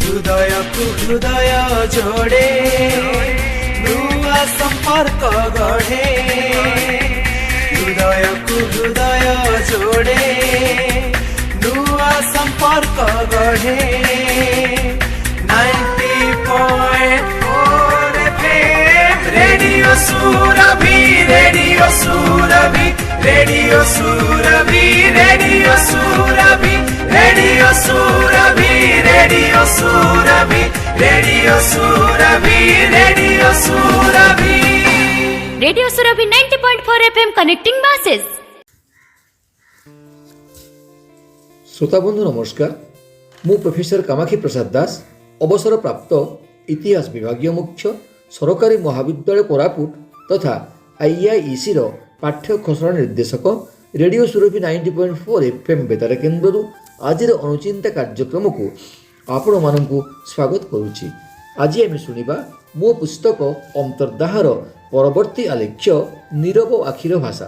ହୃଦୟକୁ ହୃଦୟ ଯୋଡ଼େ ନୂଆ ସମ୍ପର୍କ ଗଢ଼େ ହୃଦୟକୁ ହୃଦୟ ଯୋଡ଼େ ନୂଆ ସମ୍ପର୍କ ଗଢ଼େ 90.4 FM radio Surabhi radio Surabhi radio Surabhi radio Surabhi radio Surabhi radio Surabhi radio Surabhi radio Surabhi radio Surabhi 90.4 FM connecting masses. শ্রোতা বন্ধু নমস্কার, মু প্রফেসর কামাক্ষী প্রসাদ দাস, অবসরপ্রাপ্ত ইতিহাস বিভাগীয় মুখ্য সরকারি মহাবিদ্যালয় কোরাপুট তথা আইআইইসির পাঠ্য খসড়া নির্দেশক রেডিও সুরভি 90.4 FM বেতার কেন্দ্রରୁ ଆଜିର ଅନୁଚିନ୍ତା କାର୍ଯ୍ୟକ୍ରମକୁ ଆପଣମାନଙ୍କୁ ସ୍ୱାଗତ କରୁଛି। ଆଜି ଆମେ ଶୁଣିବା ମୋ ପୁସ୍ତକ ଅନ୍ତର୍ଦାହର ପରବର୍ତ୍ତୀ ଆଲେଖ୍ୟ ନୀରବ ଆଖିର ଭାଷା।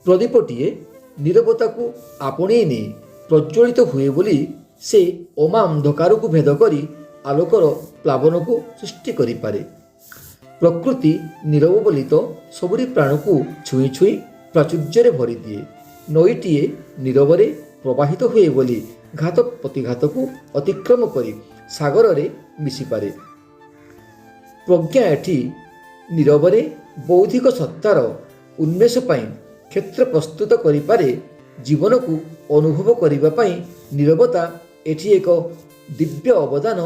ପ୍ରଦୀପଟିଏ ନୀରବତାକୁ ଆପଣେଇ ନେଇ ପ୍ରଜ୍ୱଳିତ ହୁଏ ବୋଲି ସେ ଅମା ଅନ୍ଧକାରକୁ ଭେଦ କରି ଆଲୋକର ପ୍ଲାବନକୁ ସୃଷ୍ଟି କରିପାରେ। ପ୍ରକୃତି ନୀରବ ବୋଲି ତ ସବୁରି ପ୍ରାଣକୁ ଛୁଇଁ ଛୁଇଁ ପ୍ରାଚୁର୍ଯ୍ୟରେ ଭରିଦିଏ। ନଈଟିଏ ନୀରବରେ ପ୍ରବାହିତ ହୁଏ ବୋଲି ଘାତ ପ୍ରତିଘାତକୁ ଅତିକ୍ରମ କରି ସାଗରରେ ମିଶିପାରେ। ପ୍ରଜ୍ଞା ଏଠି ନୀରବରେ ବୌଦ୍ଧିକ ସତ୍ତାର ଉନ୍ମେଷ ପାଇଁ କ୍ଷେତ୍ର ପ୍ରସ୍ତୁତ କରିପାରେ। ଜୀବନକୁ ଅନୁଭବ କରିବା ପାଇଁ ନୀରବତା ଏଠି ଏକ ଦିବ୍ୟ ଅବଦାନ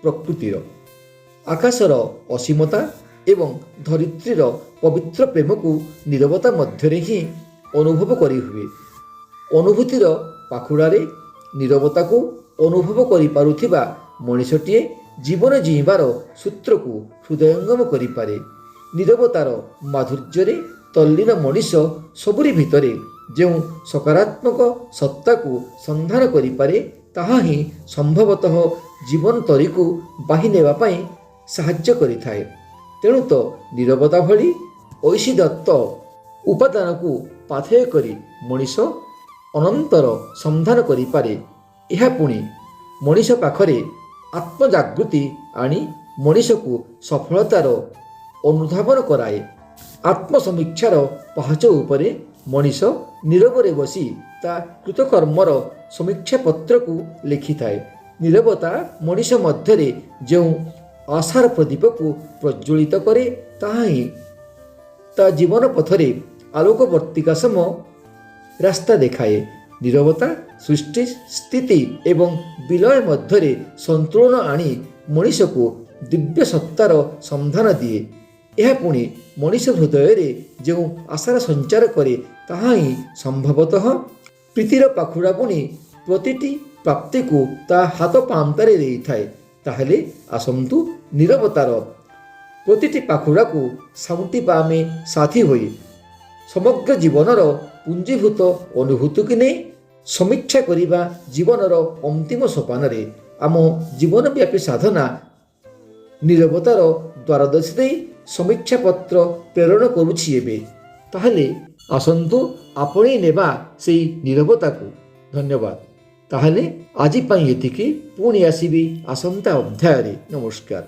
ପ୍ରକୃତିର। ଆକାଶର ଅସୀମତା ଏବଂ ଧରିତ୍ରୀର ପବିତ୍ର ପ୍ରେମକୁ ନୀରବତା ମଧ୍ୟରେ ହିଁ ଅନୁଭବ କରିହୁଏ। ଅନୁଭୂତିର ପାଖୁଡ଼ାରେ ନୀରବତାକୁ ଅନୁଭବ କରିପାରୁଥିବା ମଣିଷଟିଏ ଜୀବନ ଜୀଇଁବାର ସୂତ୍ରକୁ ହୃଦୟଙ୍ଗମ କରିପାରେ। ନୀରବତାର ମାଧୁର୍ଯ୍ୟରେ ତଲ୍ଲୀନ ମଣିଷ ସବୁରି ଭିତରେ ଯେଉଁ ସକାରାତ୍ମକ ସତ୍ତାକୁ ସନ୍ଧାନ କରିପାରେ, ତାହା ହିଁ ସମ୍ଭବତଃ ଜୀବନ ତରିକୁ ବାହି ନେବା ପାଇଁ ସାହାଯ୍ୟ କରିଥାଏ। ତେଣୁ ତ ନୀରବତା ଭଳି ଐଶୀଦତ୍ତ ଉପାଦାନକୁ ପାଥେୟ କରି ମଣିଷ ଅନନ୍ତର ସନ୍ଧାନ କରିପାରେ। ଏହା ପୁଣି ମଣିଷ ପାଖରେ ଆତ୍ମଜାଗୃତି ଆଣି ମଣିଷକୁ ସଫଳତାର ଅନୁଧାବନ କରାଏ। ଆତ୍ମସମୀକ୍ଷାର ପାହାଚ ଉପରେ ମଣିଷ ନୀରବରେ ବସି ତା କୃତକର୍ମର ସମୀକ୍ଷା ପତ୍ରକୁ ଲେଖିଥାଏ। ନୀରବତା ମଣିଷ ମଧ୍ୟରେ ଯେଉଁ ଆଶାର ପ୍ରଦୀପକୁ ପ୍ରଜ୍ୱଳିତ କରେ, ତାହା ହିଁ ତା ଜୀବନ ପଥରେ ଆଲୋକବର୍ତ୍ତିକା ସମ ରାସ୍ତା ଦେଖାଏ। ନୀରବତା ସୃଷ୍ଟି, ସ୍ଥିତି ଏବଂ ବିଲୟ ମଧ୍ୟରେ ସନ୍ତୁଳନ ଆଣି ମଣିଷକୁ ଦିବ୍ୟ ସତ୍ତାର ସନ୍ଧାନ ଦିଏ। ଏହା ପୁଣି ମଣିଷ ହୃଦୟରେ ଯେଉଁ ଆଶାର ସଞ୍ଚାର କରେ, ତାହା ହିଁ ସମ୍ଭବତଃ ପ୍ରୀତିର ପାଖୁଡ଼ା ବୁଣି ପ୍ରତିଟି ପ୍ରାପ୍ତିକୁ ତା ହାତ ପାଆନ୍ତାରେ ଦେଇଥାଏ। ତାହେଲେ ଆସନ୍ତୁ ନୀରବତାର ପ୍ରତିଟି ପାଖୁଡ଼ାକୁ ସାଉଁଟିବା ଆମେ ସାଥୀ ହୋଇ ସମଗ୍ର ଜୀବନର ପୁଞ୍ଜୀଭୂତ ଅନୁଭୂତିକୁ ନେଇ ସମୀକ୍ଷା କରିବା ଜୀବନର ଅନ୍ତିମ ସୋପାନରେ। ଆମ ଜୀବନବ୍ୟାପୀ ସାଧନା ନୀରବତାର ଦ୍ୱାରଦେଶ ଦେଇ ସମୀକ୍ଷା ପତ୍ର ପ୍ରେରଣ କରୁଛି ଏବେ। ତାହେଲେ ଆସନ୍ତୁ ଆପଣେଇ ନେବା ସେଇ ନୀରବତାକୁ। ଧନ୍ୟବାଦ। ତାହେଲେ ଆଜି ପାଇଁ ଏତିକି। ପୁଣି ଆସିବି ଆସନ୍ତା ଅଧ୍ୟାୟରେ। ନମସ୍କାର।